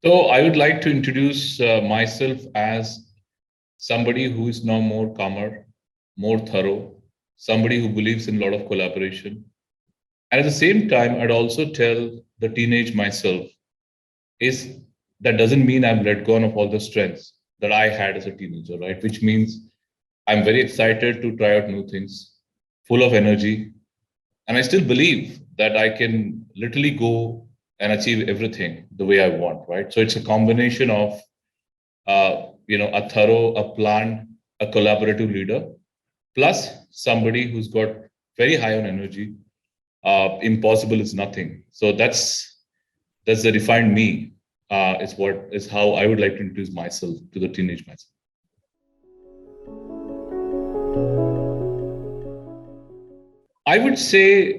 So I would like to introduce myself as somebody who is now more calmer, more thorough, somebody who believes in a lot of collaboration. And at the same time, I'd also tell the teenage myself is that doesn't mean I'm let go of all the strengths that I had as a teenager, right? Which means I'm very excited to try out new things, full of energy, and I still believe that I can literally go and achieve everything the way I want, right? So it's a combination of a thorough, a planned, a collaborative leader, plus somebody who's got very high on energy. Impossible is nothing. So that's the refined me. Is how I would like to introduce myself to the teenage myself. I would say,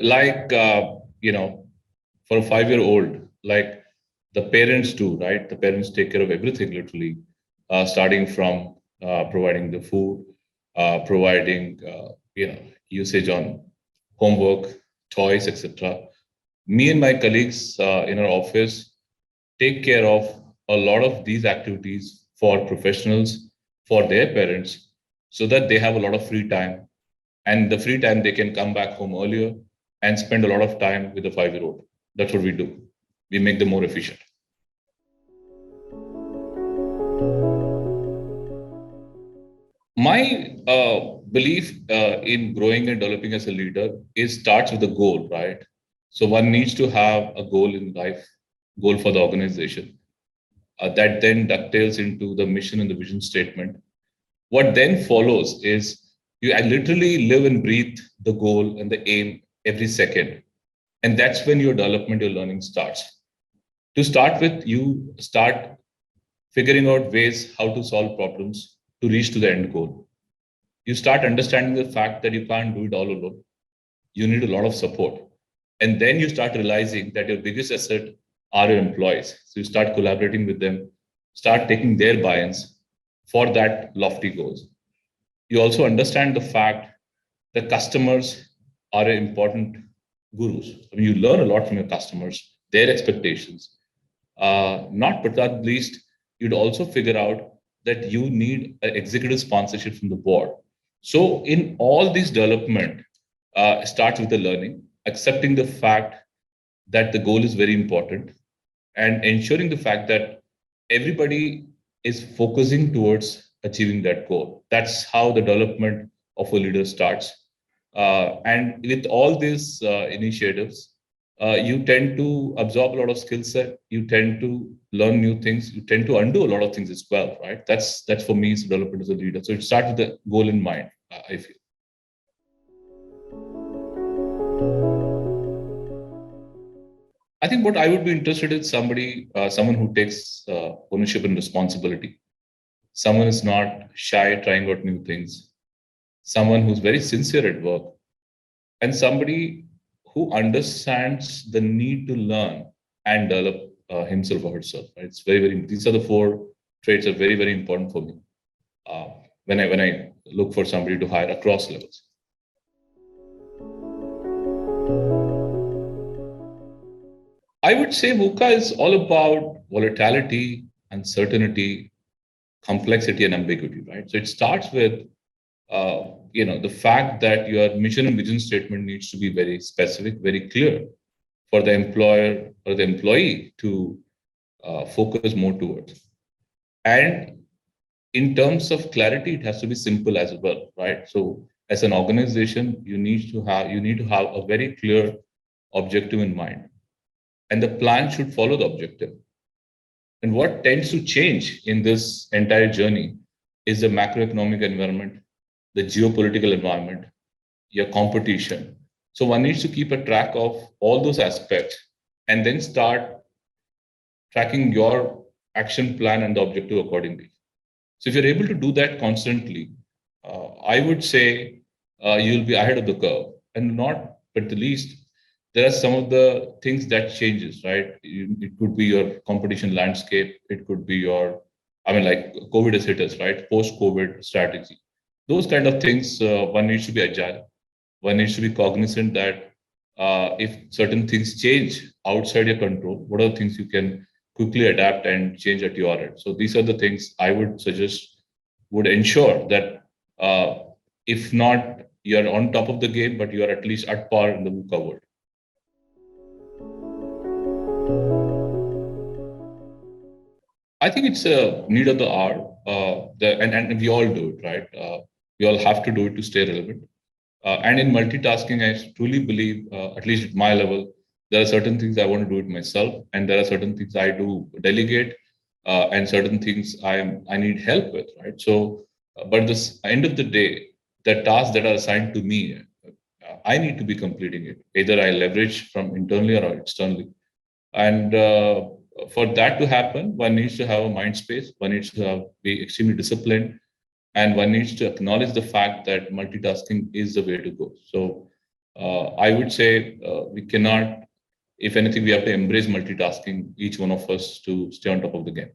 for a 5-year-old, like the parents do, right? The parents take care of everything, literally, starting from providing the food, providing, usage on homework, toys, etc. Me and my colleagues in our office take care of a lot of these activities for professionals, for their parents, so that they have a lot of free time, and the free time they can come back home earlier and spend a lot of time with the 5-year-old. That's what we do. We make them more efficient. My belief in growing and developing as a leader is starts with a goal, right? So one needs to have a goal in life, goal for the organization. That then dovetails into the mission and the vision statement. What then follows is I literally live and breathe the goal and the aim every second. And that's when your development, your learning starts. To start with, you start figuring out ways how to solve problems to reach to the end goal. You start understanding the fact that you can't do it all alone. You need a lot of support. And then you start realizing that your biggest asset are your employees. So you start collaborating with them, start taking their buy-ins for that lofty goals. You also understand the fact that customers are important gurus. I mean, you learn a lot from your customers, their expectations. Not but not least, you'd also figure out that you need an executive sponsorship from the board. So, in all this development, starts with the learning, accepting the fact that the goal is very important, and ensuring the fact that everybody is focusing towards achieving that goal. That's how the development of a leader starts. And with all these initiatives, you tend to absorb a lot of skill set. You tend to learn new things. You tend to undo a lot of things as well, right? That's for me is development as a leader. So it starts with the goal in mind. I feel. I think what I would be interested in someone who takes ownership and responsibility. Someone is not shy trying out new things. Someone who's very sincere at work, and somebody who understands the need to learn and develop himself or herself. Right? It's very, very. These are the four traits are very, very important for me uh, when I look for somebody to hire across levels. I would say VUCA is all about volatility, uncertainty, complexity, and ambiguity. Right. So it starts with the fact that your mission and vision statement needs to be very specific, very clear for the employer or the employee to focus more towards. And in terms of clarity, it has to be simple as well, right? So as an organization, you need to have a very clear objective in mind, and the plan should follow the objective. And what tends to change in this entire journey is the macroeconomic environment, the geopolitical environment, your competition. So one needs to keep a track of all those aspects and then start tracking your action plan and the objective accordingly. So if you're able to do that constantly, I would say you'll be ahead of the curve. And not but the least, there are some of the things that changes, right? It could be your competition landscape. It could be like COVID has hit us, right? Post-COVID strategy. Those kind of things, one needs to be agile. One needs to be cognizant that if certain things change outside your control, what are the things you can quickly adapt and change at your end. So these are the things I would suggest would ensure that if not you're on top of the game, but you are at least at par in the VUCA world. I think it's a need of the hour, and we all do it, right? We all have to do it to stay relevant. And in multitasking, I truly believe, at least at my level, there are certain things I want to do it myself, and there are certain things I do delegate, and certain things I need help with, right? So, but this end of the day, the tasks that are assigned to me, I need to be completing it. Either I leverage from internally or externally, and for that to happen, one needs to have a mind space. One needs to be extremely disciplined, and one needs to acknowledge the fact that multitasking is the way to go. So I would say we cannot, if anything, we have to embrace multitasking, each one of us, to stay on top of the game.